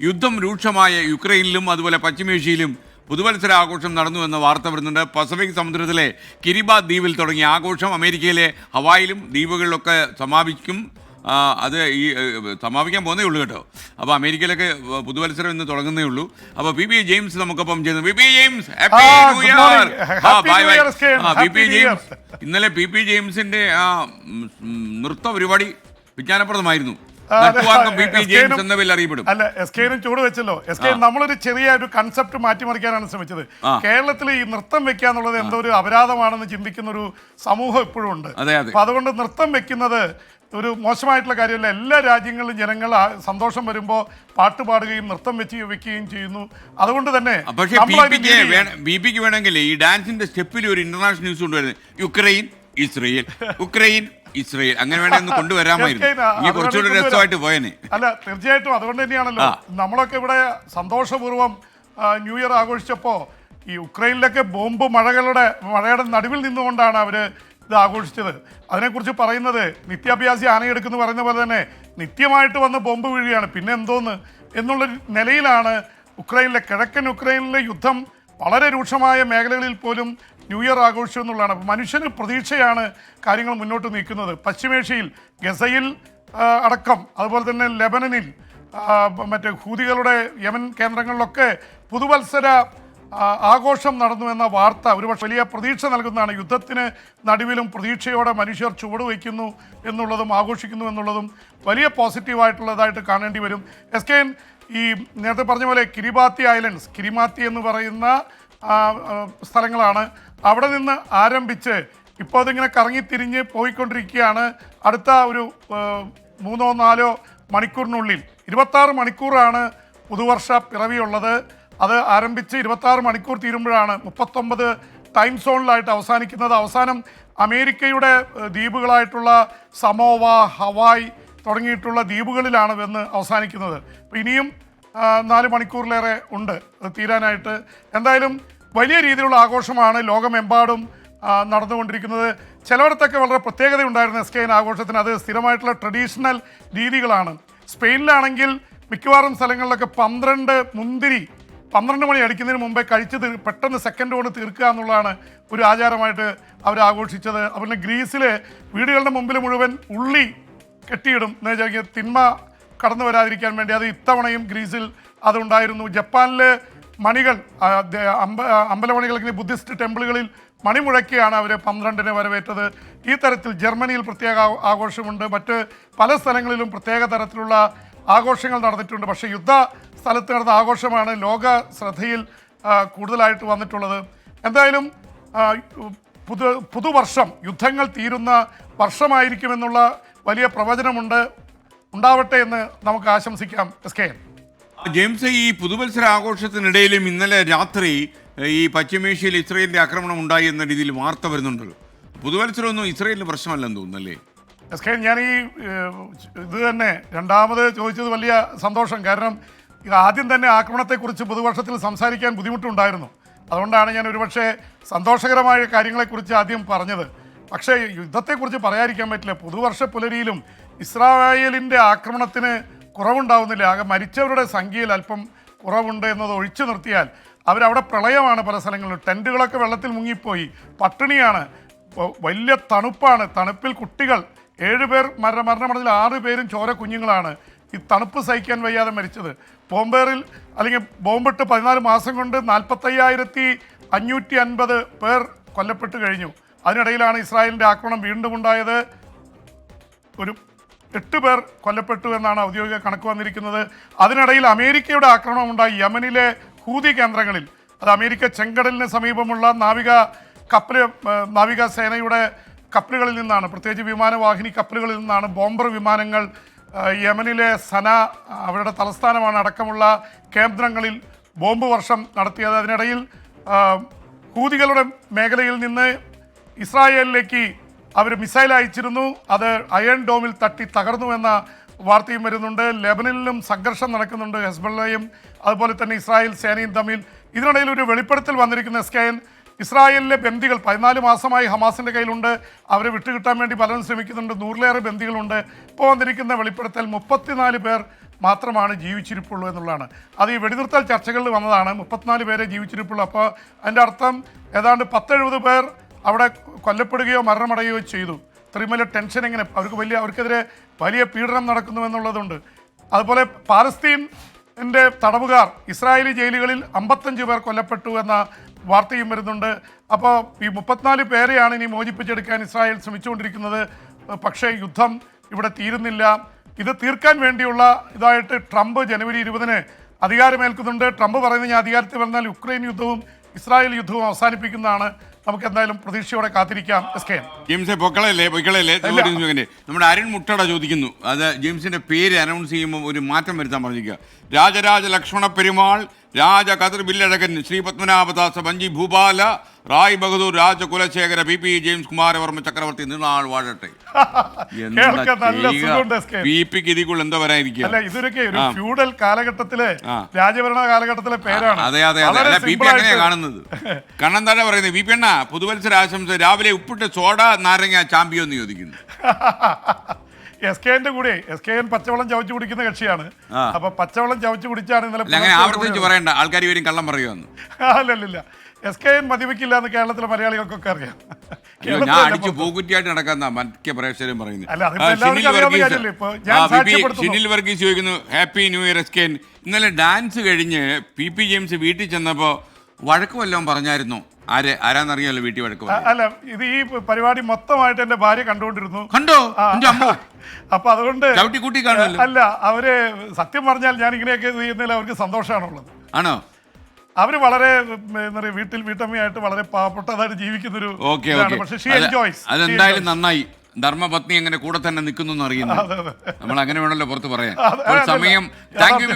യുദ്ധം രൂക്ഷമായ യുക്രൈനിലും അതുപോലെ പശ്ചിമേഷ്യയിലും പുതുവത്സര ആഘോഷം നടന്നു എന്ന വാർത്ത വരുന്നുണ്ട്. പസഫിക് സമുദ്രത്തിലെ കിരിബാത് ദ്വീപിൽ തുടങ്ങിയ ആഘോഷം അമേരിക്കയിലെ ഹവായിലും ദ്വീപുകളിലൊക്കെ സമാപിക്കും. അത് സമാപിക്കാൻ പോകുന്നേ ഉള്ളൂ കേട്ടോ. അപ്പോൾ അമേരിക്കയിലൊക്കെ പുതുവത്സരം ഇന്ന് തുടങ്ങുന്നേ ഉള്ളൂ. അപ്പോൾ പി പി ജെയിംസ് നമുക്കൊപ്പം ചെയ്യുന്നു. P P James, happy new year. P P James, ഇന്നലെ പി പി ജെയിംസിന്റെ നൃത്ത പരിപാടി വിജ്ഞാനപ്രദമായിരുന്നു. അല്ല, എസ് കെനും ചൂട് വെച്ചല്ലോ. എസ് കെ നമ്മളൊരു ചെറിയ ഒരു കൺസെപ്റ്റ് മാറ്റിമറിക്കാനാണ് ശ്രമിച്ചത്. കേരളത്തിൽ ഈ നൃത്തം വെക്കുക എന്നുള്ളത് എന്തോ ഒരു അപരാധമാണെന്ന് ചിന്തിക്കുന്ന ഒരു സമൂഹം ഇപ്പോഴും ഉണ്ട്. അപ്പൊ അതുകൊണ്ട് നൃത്തം വെക്കുന്നത് ഒരു മോശമായിട്ടുള്ള കാര്യമല്ല. എല്ലാ രാജ്യങ്ങളിലും ജനങ്ങൾ സന്തോഷം വരുമ്പോൾ പാട്ട് പാടുകയും നൃത്തം വെക്കുകയും ചെയ്യുന്നു. അതുകൊണ്ട് തന്നെ ബിപിക്ക് വേണമെങ്കിൽ ഈ ഡാൻസിന്റെ സ്റ്റെപ്പിൽ ഒരു ഇന്റർനാഷണൽ ന്യൂസ് കൊണ്ടുവരുന്നത് യുക്രൈൻ ഇസ്രയേൽ, ഉക്രൈൻ ഇസ്രയേൽ, അങ്ങനെ വേണമെന്ന് കൊണ്ടുവരാമായിരുന്നു. ഈ കുറച്ചുകൂടി രസമായിട്ട് പോയനെ. അല്ല, തീർച്ചയായിട്ടും അതുകൊണ്ട് തന്നെയാണല്ലോ നമ്മളൊക്കെ ഇവിടെ സന്തോഷപൂർവ്വം ന്യൂ ഇയർ ആഘോഷിച്ചപ്പോൾ ഈ ഉക്രൈനിലൊക്കെ ബോംബ് മഴയുടെ നടുവിൽ നിന്നുകൊണ്ടാണ് അവര് ഇത് ആഘോഷിച്ചത്. അതിനെക്കുറിച്ച് പറയുന്നത് നിത്യാഭ്യാസി ആനയെടുക്കുന്നു പറയുന്ന പോലെ തന്നെ നിത്യമായിട്ട് വന്ന് ബോംബ് വീഴുകയാണ്, പിന്നെ എന്തോന്ന് എന്നുള്ള നിലയിലാണ് കിഴക്കൻ ഉക്രൈനിലെ യുദ്ധം വളരെ രൂക്ഷമായ മേഖലകളിൽ പോലും ന്യൂ ഇയർ ആഘോഷിച്ചു എന്നുള്ളതാണ്. മനുഷ്യന് പ്രതീക്ഷയാണ് കാര്യങ്ങൾ മുന്നോട്ട് നീക്കുന്നത്. പശ്ചിമേഷ്യയിൽ ഗസയിൽ അടക്കം, അതുപോലെ തന്നെ ലെബനനിൽ, മറ്റ് ഹൂതികളുടെ യമൻ കേന്ദ്രങ്ങളിലൊക്കെ പുതുവത്സര ആഘോഷം നടന്നു എന്ന വാർത്ത ഒരുപക്ഷെ വലിയ പ്രതീക്ഷ നൽകുന്നതാണ്. യുദ്ധത്തിന് നടുവിലും പ്രതീക്ഷയോടെ മനുഷ്യർ ചുവടുവയ്ക്കുന്നു എന്നുള്ളതും ആഘോഷിക്കുന്നു എന്നുള്ളതും വലിയ പോസിറ്റീവായിട്ടുള്ളതായിട്ട് കാണേണ്ടി വരും. എസ് കെ ഈ നേരത്തെ പറഞ്ഞ പോലെ കിരിബാത്തി ഐലൻഡ്സ്, കിരിമാത്തി എന്ന് പറയുന്ന സ്ഥലങ്ങളാണ്. അവിടെ നിന്ന് ആരംഭിച്ച് ഇപ്പോൾ അതിങ്ങനെ കറങ്ങിത്തിരിഞ്ഞ് പോയിക്കൊണ്ടിരിക്കുകയാണ്. അടുത്ത ഒരു 3-4 മണിക്കൂറിനുള്ളിൽ 26 മണിക്കൂറാണ് പുതുവർഷ പിറവിയുള്ളത്. അത് ആരംഭിച്ച് 26 മണിക്കൂർ തീരുമ്പോഴാണ് 39 ടൈം സോണിലായിട്ട് അവസാനിക്കുന്നത്. അവസാനം അമേരിക്കയുടെ ദ്വീപുകളായിട്ടുള്ള സമോവ, ഹവായ് തുടങ്ങിയിട്ടുള്ള ദ്വീപുകളിലാണ് വന്ന് അവസാനിക്കുന്നത്. അപ്പോൾ ഇനിയും 4 മണിക്കൂറിലേറെ ഉണ്ട് അത് തീരാനായിട്ട്. എന്തായാലും വലിയ രീതിയിലുള്ള ആഘോഷമാണ് ലോകമെമ്പാടും നടന്നുകൊണ്ടിരിക്കുന്നത്. ചിലയിടത്തൊക്കെ വളരെ പ്രത്യേകതയുണ്ടായിരുന്നു എസ് കെ ആഘോഷത്തിന്. അത് സ്ഥിരമായിട്ടുള്ള ട്രഡീഷണൽ രീതികളാണ്. സ്പെയിനിലാണെങ്കിൽ മിക്കവാറും സ്ഥലങ്ങളിലൊക്കെ 12 മണി അടിക്കുന്നതിന് മുമ്പേ കഴിച്ച് പെട്ടെന്ന് സെക്കൻഡ് കൊണ്ട് തീർക്കുക എന്നുള്ളതാണ് ഒരു ആചാരമായിട്ട് അവർ ആഘോഷിച്ചത്. അതുപോലെ ഗ്രീസിൽ വീടുകളുടെ മുമ്പിൽ മുഴുവൻ ഉള്ളി കെട്ടിയിടും എന്ന് വെച്ചാൽ തിന്മ കടന്നു വരാതിരിക്കാൻ വേണ്ടി. അത് ഇത്തവണയും ഗ്രീസിൽ അതുണ്ടായിരുന്നു. ജപ്പാനിൽ മണികൾ, അമ്പലമണികൾ, ബുദ്ധിസ്റ്റ് ടെമ്പിളുകളിൽ മണി മുഴക്കിയാണ് അവർ 12-ന് വരവേറ്റത്. ഈ തരത്തിൽ ജർമ്മനിയിൽ പ്രത്യേക ആഘോഷമുണ്ട്. മറ്റ് പല സ്ഥലങ്ങളിലും പ്രത്യേക തരത്തിലുള്ള ആഘോഷങ്ങൾ നടന്നിട്ടുണ്ട്. പക്ഷേ യുദ്ധ സ്ഥലത്ത് നടന്ന ആഘോഷമാണ് ലോക ശ്രദ്ധയിൽ കൂടുതലായിട്ട് വന്നിട്ടുള്ളത്. എന്തായാലും പുതുവർഷം യുദ്ധങ്ങൾ തീരുന്ന വർഷമായിരിക്കുമെന്നുള്ള വലിയ പ്രവചനമുണ്ട്. ഉണ്ടാവട്ടെ എന്ന് നമുക്ക് ആശംസിക്കാം. എസ് കെ ജെയിംസ്, ഈ പുതുവത്സര ആഘോഷത്തിനിടയിലും ഇന്നലെ രാത്രി ഈ പശ്ചിമേഷ്യയിൽ ഇസ്രയേലിന്റെ ആക്രമണം ഉണ്ടായി എന്ന രീതിയിൽ വാർത്ത വരുന്നുണ്ടല്ലോ. പുതുവത്സരമൊന്നും ഇസ്രയേലിന് പ്രശ്നമല്ലെന്ന് തോന്നുന്നല്ലേ? എസ് കെ, ഞാൻ ഈ ഇത് തന്നെ രണ്ടാമത് ചോദിച്ചത് വലിയ സന്തോഷം. കാരണം ആദ്യം തന്നെ ആക്രമണത്തെക്കുറിച്ച് പുതുവർഷത്തിൽ സംസാരിക്കാൻ ബുദ്ധിമുട്ടുണ്ടായിരുന്നു. അതുകൊണ്ടാണ് ഞാൻ ഒരുപക്ഷെ സന്തോഷകരമായ കാര്യങ്ങളെക്കുറിച്ച് ആദ്യം പറഞ്ഞത്. പക്ഷേ യുദ്ധത്തെക്കുറിച്ച് പറയാതിരിക്കാൻ പറ്റില്ല. പുതുവർഷ പുലരിയിലും ഇസ്രായേലിൻ്റെ ആക്രമണത്തിന് കുറവുണ്ടാവുന്നില്ല. ആകെ മരിച്ചവരുടെ സംഖ്യയിൽ അല്പം കുറവുണ്ട് എന്നത് ഒഴിച്ചു നിർത്തിയാൽ അവരവിടെ പ്രളയമാണ്. പല സ്ഥലങ്ങളിലും ടെൻറ്റുകളൊക്കെ വെള്ളത്തിൽ മുങ്ങിപ്പോയി, പട്ടിണിയാണ്, വലിയ തണുപ്പാണ്. തണുപ്പിൽ കുട്ടികൾ 7 പേർ മരണമടഞ്ഞതിൽ 6 പേരും ചോര കുഞ്ഞുങ്ങളാണ്. ഈ തണുപ്പ് സഹിക്കാൻ വയ്യാതെ മരിച്ചത്. ബോംബേറിൽ അല്ലെങ്കിൽ ബോംബിട്ട് 14 മാസം കൊണ്ട് 45,550 പേർ കൊല്ലപ്പെട്ട് കഴിഞ്ഞു. അതിനിടയിലാണ് ഇസ്രായേലിൻ്റെ ആക്രമണം വീണ്ടും ഉണ്ടായത്. ഒരു 8 പേർ കൊല്ലപ്പെട്ടു എന്നാണ് ഔദ്യോഗിക കണക്ക് വന്നിരിക്കുന്നത്. അതിനിടയിൽ അമേരിക്കയുടെ ആക്രമണം ഉണ്ടായി യമനിലെ ഹൂതി കേന്ദ്രങ്ങളിൽ. അത് അമേരിക്ക ചെങ്കടലിന് സമീപമുള്ള നാവികസേനയുടെ കപ്പലുകളിൽ നിന്നാണ്, പ്രത്യേകിച്ച് വിമാനവാഹിനി കപ്പലുകളിൽ നിന്നാണ് ബോംബർ വിമാനങ്ങൾ യമനിലെ സന, അവരുടെ തലസ്ഥാനമാണ്, അടക്കമുള്ള കേന്ദ്രങ്ങളിൽ ബോംബ് വർഷം നടത്തിയത്. അതിനിടയിൽ ഹൂതികളുടെ മേഖലയിൽ നിന്ന് ഇസ്രായേലിലേക്ക് അവർ മിസൈൽ അയച്ചിരുന്നു. അത് അയൺ ഡോമിൽ തട്ടി തകർന്നു എന്ന വാർത്തയും വരുന്നുണ്ട്. ലെബനനിലും സംഘർഷം നടക്കുന്നുണ്ട്, ഹെസ്ബുള്ളയും അതുപോലെ തന്നെ ഇസ്രായേൽ സേനയും തമ്മിൽ. ഇതിനിടയിൽ ഒരു വെളിപ്പെടുത്തൽ വന്നിരിക്കുന്ന എസ് കെ എൻ, ഇസ്രായേലിലെ ബന്ദികൾ 14 മാസമായി ഹമാസിൻ്റെ കയ്യിലുണ്ട്. അവരെ വിട്ടുകിട്ടാൻ വേണ്ടി പലരും ശ്രമിക്കുന്നുണ്ട്. 100-ലേറെ ബന്ദികളുണ്ട്. ഇപ്പോൾ വന്നിരിക്കുന്ന വെളിപ്പെടുത്തൽ 34 പേർ മാത്രമാണ് ജീവിച്ചിരിപ്പുള്ളൂ എന്നുള്ളതാണ്. അത് ഈ വെടിനിർത്തൽ ചർച്ചകളിൽ വന്നതാണ്. 34 പേരെ ജീവിച്ചിരിപ്പുള്ളൂ. അപ്പോൾ അതിൻ്റെ അർത്ഥം ഏതാണ്ട് 10-70 പേർ അവിടെ കൊല്ലപ്പെടുകയോ മരണമടയുകയോ ചെയ്തു. ഇത്രയും വലിയ ടെൻഷൻ എങ്ങനെ അവർക്കെതിരെ വലിയ പീഡനം നടക്കുന്നു എന്നുള്ളതുണ്ട്. അതുപോലെ പാലസ്തീൻ്റെ തടവുകാർ ഇസ്രായേലി ജയിലുകളിൽ 55 പേർ കൊല്ലപ്പെട്ടു എന്ന വാർത്തയും വരുന്നുണ്ട്. അപ്പോൾ ഈ 34 പേരെയാണ് ഇനി മോചിപ്പിച്ചെടുക്കാൻ ഇസ്രായേൽ ശ്രമിച്ചുകൊണ്ടിരിക്കുന്നത്. പക്ഷേ യുദ്ധം ഇവിടെ തീരുന്നില്ല. ഇത് തീർക്കാൻ വേണ്ടിയുള്ള ഇതായിട്ട് ട്രംപ് ജനുവരി 20-ന് അധികാരമേൽക്കുന്നുണ്ട്. ട്രംപ് പറയുന്നത് ഞാൻ അധികാരത്തിൽ വന്നാൽ യുക്രൈൻ യുദ്ധവും ഇസ്രായേൽ യുദ്ധവും അവസാനിപ്പിക്കുന്നതാണ്. നമുക്ക് എന്തായാലും പ്രതീക്ഷയോടെ കാത്തിരിക്കാം. ജെയിംസെ പൊക്കളല്ലേ നമ്മുടെ അരുൺ മുട്ടട ചോദിക്കുന്നു, അത് ജെയിംസിന്റെ പേര് അനൗൺസ് ചെയ്യുമ്പോൾ ഒരു മാറ്റം വരുത്താൻ പറഞ്ഞിരിക്കുക. രാജരാജ ലക്ഷ്മണ പെരുമാൾ, രാജ കതിർ ബില്ലഴകൻ, ശ്രീ പത്മനാഭദാസ വഞ്ചി ഭൂപാല, റായ് ബഹദൂർ, രാജകുലശേഖര, പി ജെയിംസ് കുമാരവർമ്മ ചക്രവർത്തി നീളാൾ വാഴട്ടെ. ഇതിക്കുള്ള എന്താ പറയാനിരിക്കുക? ഇതൊക്കെ ഒരു ഫ്യൂഡൽ കാലഘട്ടത്തിലെ രാജഭരണ കാലഘട്ടത്തിലെ പേരാണ്. അതെ അതെ അതെ, പി പി അങ്ങനെയാ കാണുന്നത്. കാരണം എന്താണ് പറയുന്നത്? പി പി എണ്ണ പുതുവത്സര ആശംസ. രാവിലെ ഉപ്പിട്ട് സോഡ നാരങ്ങ ചാമ്പ്യോ എന്ന് ചോദിക്കുന്നു. SKN കൂടെ SKN പച്ചവെള്ളം ചവച്ചു കുടിക്കുന്ന കക്ഷിയാണ്. അപ്പൊ പച്ചവെള്ളം ചവച്ചു കുടിച്ചാണ് ഇന്നലെ ആവർത്തിച്ച് പറയണ്ട, ആൾക്കാർ വരും കള്ളം പറയുമെന്ന്. അല്ലല്ല, SKN മദ്യപിക്കില്ല എന്ന് കേരളത്തിലെ മലയാളികൾക്കൊക്കെ അറിയാം. ഞാൻ അടിച്ചു പൂക്കുറ്റിയായിട്ട് നടക്കുന്ന മറ്റേ പ്രേക്ഷകരും പറയുന്നത്. ഷിനിൽ വർഗീസ് ചോദിക്കുന്നു, ഹാപ്പി ന്യൂ ഇയർ SKN. ഇന്നലെ ഡാൻസ് കഴിഞ്ഞ് പി ജെയിംസ് വീട്ടിൽ ചെന്നപ്പോ വഴക്ക് വല്ലതും പറഞ്ഞായിരുന്നോ? ആരാന്നറിയാലോ വീട്ടിൽ വഴക്ക്. അല്ല, ഇത് ഈ പരിപാടി മൊത്തമായിട്ട് എന്റെ ഭാര്യ കണ്ടുകൊണ്ടിരുന്നു. കണ്ടോ? അപ്പൊ അതുകൊണ്ട് അല്ല, അവര് സത്യം പറഞ്ഞാൽ ഞാൻ ഇങ്ങനെയൊക്കെ ചെയ്യുന്നതിൽ അവർക്ക് സന്തോഷമാണുള്ളത്. ആണോ? അവര് വളരെ വീട്ടമ്മയായിട്ട് വളരെ പാവപ്പെട്ടതായിട്ട് ജീവിക്കുന്നൊരു. അതെന്തായാലും നന്നായി. ധർമ്മപത്നി അങ്ങനെ കൂടെ തന്നെ നിൽക്കുന്നു അറിയുന്നു. നമ്മൾ അങ്ങനെ വേണമല്ലോ പുറത്ത് പറയാൻ. സമയം. Thank you.